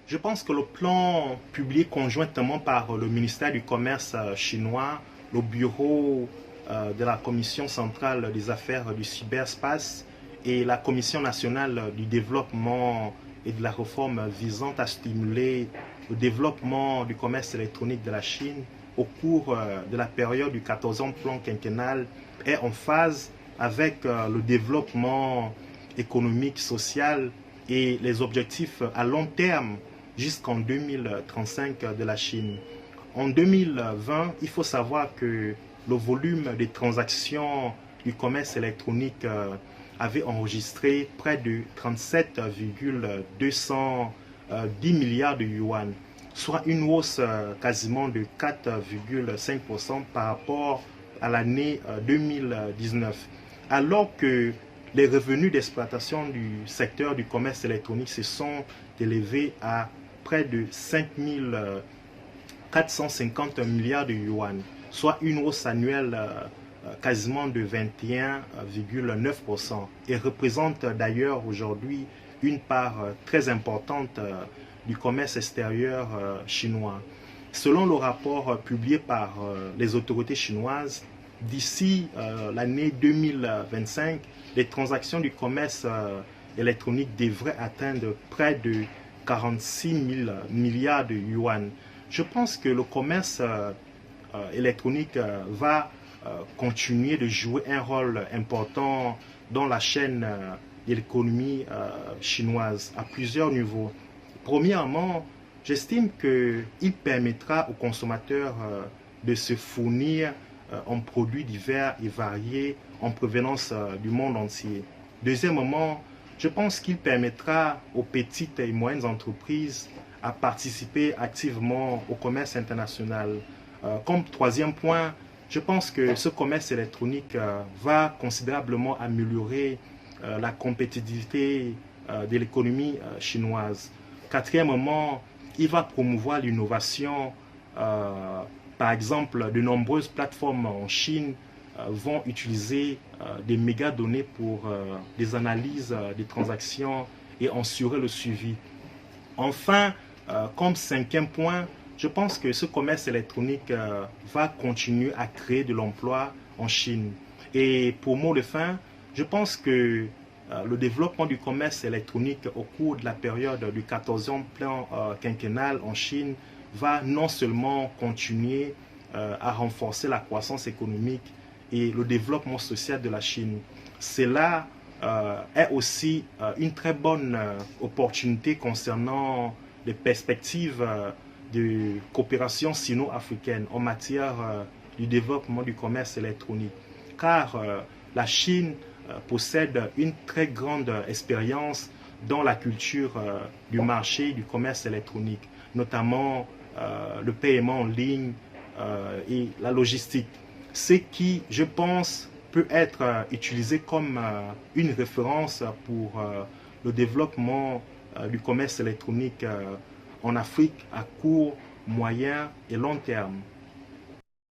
Je pense que le plan publié conjointement par le ministère du Commerce chinois, le bureau de la Commission centrale des affaires du cyberspace et la Commission nationale du développement et de la réforme visant à stimuler le développement du commerce électronique de la Chine au cours de la période du 14e plan quinquennal est en phase avec le développement économique, social et les objectifs à long terme jusqu'en 2035 de la Chine. En 2020, il faut savoir que le volume des transactions du commerce électronique avait enregistré près de 37,210 milliards de yuan, soit une hausse quasiment de 4,5% par rapport à l'année 2019. Alors que les revenus d'exploitation du secteur du commerce électronique se sont élevés à près de 5 450 milliards de yuan, soit une hausse annuelle quasiment de 21,9% et représente d'ailleurs aujourd'hui une part très importante du commerce extérieur chinois. Selon le rapport publié par les autorités chinoises, d'ici l'année 2025, les transactions du commerce électronique devraient atteindre près de 46 000 milliards de yuan. Je pense que le commerce électronique va continuer de jouer un rôle important dans la chaîne de l'économie chinoise à plusieurs niveaux. Premièrement, j'estime qu'il permettra aux consommateurs de se fournir en produits divers et variés en provenance du monde entier. Deuxièmement, je pense qu'il permettra aux petites et moyennes entreprises à participer activement au commerce international. Comme troisième point, je pense que ce commerce électronique va considérablement améliorer la compétitivité de l'économie chinoise. Quatrièmement, il va promouvoir l'innovation. Par exemple, de nombreuses plateformes en Chine vont utiliser des mégadonnées pour des analyses des transactions et assurer le suivi. Enfin, comme cinquième point, je pense que ce commerce électronique va continuer à créer de l'emploi en Chine. Et pour mot de fin, je pense que le développement du commerce électronique au cours de la période du 14e plan quinquennal en Chine va non seulement continuer à renforcer la croissance économique et le développement social de la Chine. Cela est aussi une très bonne opportunité concernant les perspectives de coopération sino-africaine en matière du développement du commerce électronique. Car la Chine possède une très grande expérience dans la culture du marché du commerce électronique, notamment le paiement en ligne et la logistique. Ce qui, je pense, peut être utilisé comme une référence pour le développement du commerce électronique en Afrique à court, moyen et long terme.